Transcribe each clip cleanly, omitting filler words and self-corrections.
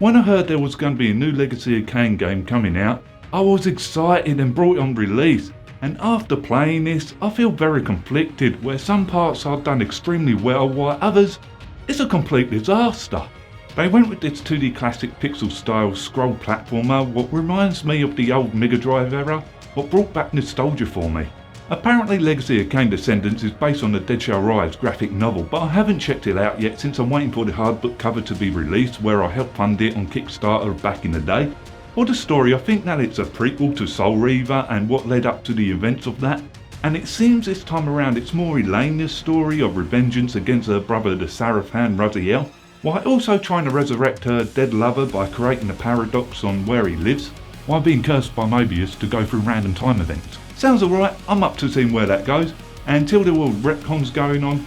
When I heard there was going to be a new Legacy of Kain game coming out, I was excited and brought it on release, and after playing this I feel very conflicted, where some parts I've done extremely well while others, it's a complete disaster. They went with this 2D classic pixel style scroll platformer, what reminds me of the old Mega Drive era, what brought back nostalgia for me. Apparently Legacy of Kain Ascendance is based on the Dead Shall Rise graphic novel, but I haven't checked it out yet since I'm waiting for the hardbook cover to be released, where I helped fund it on Kickstarter back in the day. For the story, I think that it's a prequel to Soul Reaver and what led up to the events of that, and it seems this time around it's more Elena's story of revengeance against her brother the Sarafan Raziel, while also trying to resurrect her dead lover by creating a paradox on where he lives, while being cursed by Mobius to go through random time events. Sounds alright, I'm up to seeing where that goes, and until there were retcons going on.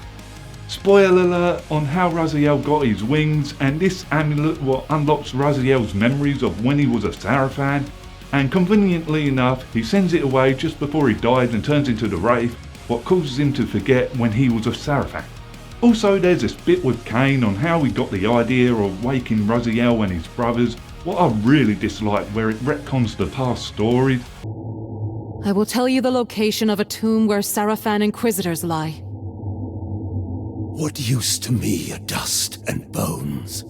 Spoiler alert on how Raziel got his wings, and this amulet what unlocks Raziel's memories of when he was a Sarafan, and conveniently enough he sends it away just before he dies and turns into the Wraith, what causes him to forget when he was a Sarafan. Also there's this bit with Kain on how he got the idea of waking Raziel and his brothers, what I really dislike, where it retcons the past stories. I will tell you the location of a tomb where Sarafan Inquisitors lie. What use to me are dust and bones?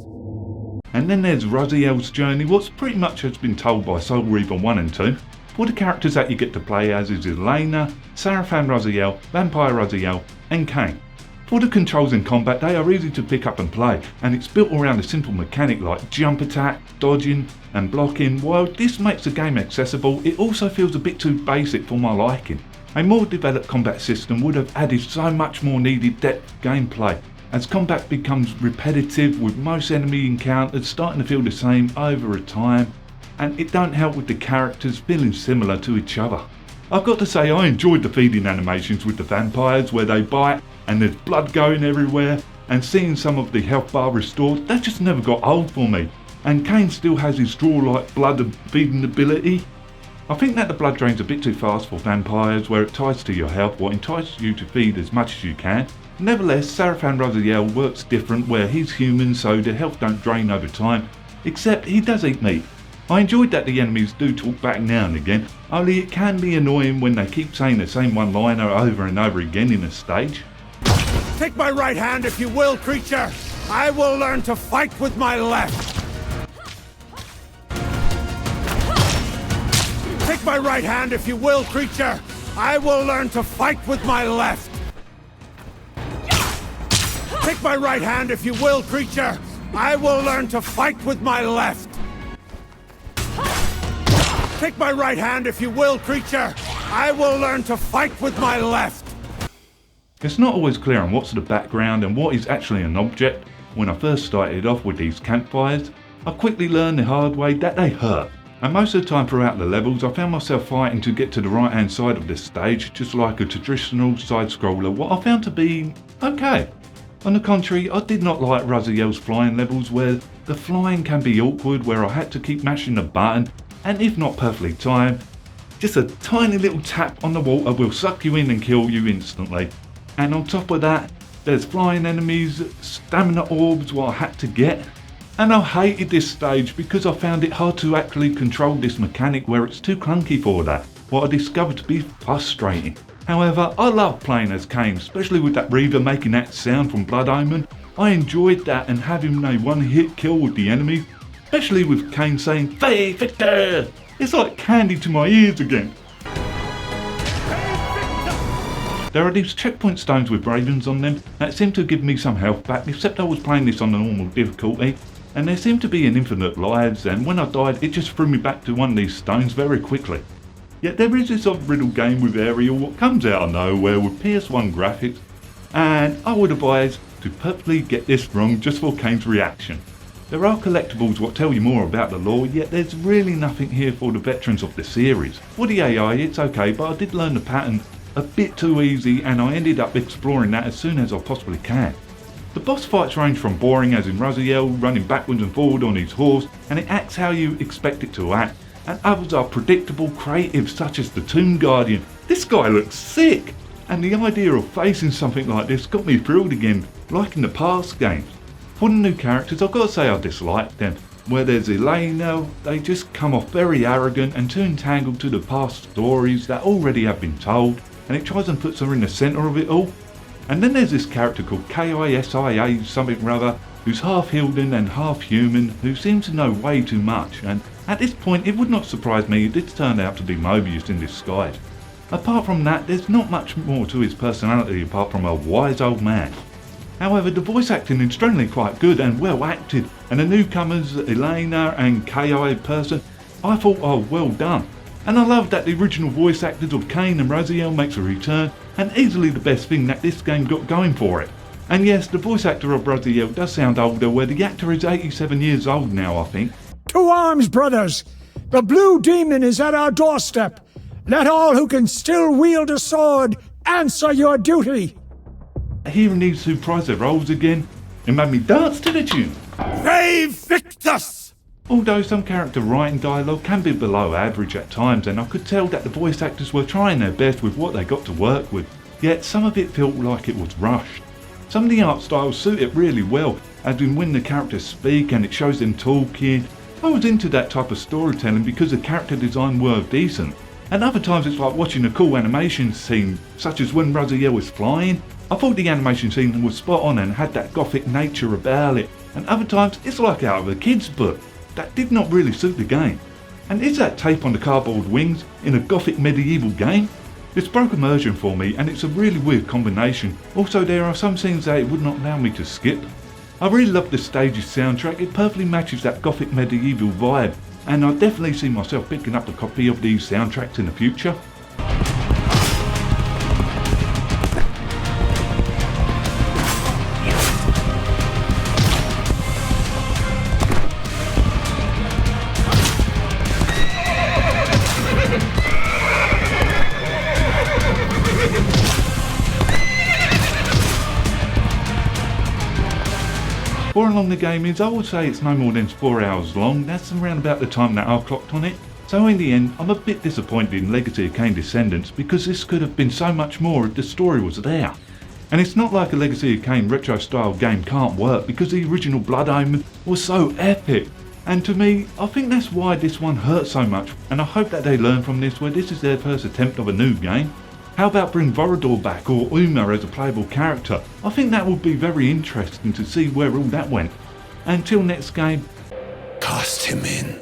And then there's Raziel's journey, what's pretty much has been told by Soul Reaver 1 and 2. For the characters that you get to play as is Elena, Sarafan Raziel, Vampire Raziel and Kain. For the controls in combat, they are easy to pick up and play, and it's built around a simple mechanic like jump attack, dodging and blocking. While this makes the game accessible, it also feels a bit too basic for my liking. A more developed combat system would have added so much more needed depth gameplay, as combat becomes repetitive with most enemy encounters starting to feel the same over a time, and it don't help with the characters feeling similar to each other. I've got to say I enjoyed the feeding animations with the vampires where they bite and there's blood going everywhere, and seeing some of the health bar restored, that just never got old for me. And Kain still has his straw-like blood and feeding ability. I think that the blood drain's a bit too fast for vampires, where it ties to your health, what entices you to feed as much as you can. Nevertheless, Sarafan Raziel works different, where he's human so the health don't drain over time, except he does eat meat. I enjoyed that the enemies do talk back now and again, only it can be annoying when they keep saying the same one-liner over and over again in a stage. Take my right hand if you will, creature! I will learn to fight with my left! Take my right hand if you will, creature! I will learn to fight with my left! Take my right hand if you will, creature! I will learn to fight with my left! Take my right hand if you will, creature! I will learn to fight with my left! It's not always clear on what's the background and what is actually an object. When I first started off with these campfires, I quickly learned the hard way that they hurt. And most of the time throughout the levels I found myself fighting to get to the right hand side of this stage, just like a traditional side scroller, what I found to be okay. On the contrary, I did not like Raziel's flying levels, where the flying can be awkward, where I had to keep mashing the button, and if not perfectly timed, just a tiny little tap on the water will suck you in and kill you instantly. And on top of that, there's flying enemies, stamina orbs what I had to get. And I hated this stage because I found it hard to actually control this mechanic, where it's too clunky for that, what I discovered to be frustrating. However, I love playing as Kain, especially with that Reaver making that sound from Blood Omen. I enjoyed that, and having a one-hit kill with the enemies, especially with Kain saying "Fey Victor!" It's like candy to my ears again. There are these checkpoint stones with ravens on them that seem to give me some health back, except I was playing this on the normal difficulty, and there seemed to be an infinite lives, and when I died it just threw me back to one of these stones very quickly. Yet there is this odd riddle game with Ariel what comes out of nowhere with PS1 graphics, and I would advise to purposely get this wrong just for Kain's reaction. There are collectibles what tell you more about the lore, yet there's really nothing here for the veterans of the series. For the AI it's okay, but I did learn the pattern a bit too easy, and I ended up exploring that as soon as I possibly can. The boss fights range from boring, as in Raziel running backwards and forward on his horse, and it acts how you expect it to act, and others are predictable, creative, such as the Tomb Guardian. This guy looks sick, and the idea of facing something like this got me thrilled again, like in the past games. For the new characters, I've got to say I disliked them. Where there's Elena, they just come off very arrogant and too entangled to the past stories that already have been told, and it tries and puts her in the centre of it all. And then there's this character called Kisia something or other, who's half Hilden and half human, who seems to know way too much, and at this point it would not surprise me if this turned out to be Mobius in disguise. Apart from that, there's not much more to his personality apart from a wise old man. However, the voice acting is generally quite good and well acted, and the newcomers Elena and Ki person I thought are well done. And I love that the original voice actors of Kain and Raziel makes a return, and easily the best thing that this game got going for it. And yes, the voice actor of Raziel does sound older, where the actor is 87 years old now, I think. To arms, brothers! The blue demon is at our doorstep. Let all who can still wield a sword answer your duty. Hearing these two prize their roles again, it made me dance to the tune. Brave Victus! Although some character writing dialogue can be below average at times, and I could tell that the voice actors were trying their best with what they got to work with, yet some of it felt like it was rushed. Some of the art styles suit it really well, as in when the characters speak and it shows them talking. I was into that type of storytelling because the character design were decent, and other times it's like watching a cool animation scene, such as when Raziel was flying. I thought the animation scene was spot on and had that gothic nature about it, and other times it's like out of a kid's book. That did not really suit the game. And is that tape on the cardboard wings in a gothic medieval game? This broke immersion for me, and it's a really weird combination. Also, there are some scenes that it would not allow me to skip. I really love the stage's soundtrack, it perfectly matches that gothic medieval vibe, and I definitely see myself picking up a copy of these soundtracks in the future. For how long the game is, I would say it's no more than 4 hours long. That's around about the time that I clocked on it. So in the end, I'm a bit disappointed in Legacy of Kain Descendants because this could have been so much more if the story was there. And it's not like a Legacy of Kain retro style game can't work because the original Blood Omen was so epic. And to me, I think that's why this one hurt so much, and I hope that they learn from this where this is their first attempt of a new game. How about bring Vorador back or Uma as a playable character? I think that would be very interesting to see where all that went. Until next game, Cast him in.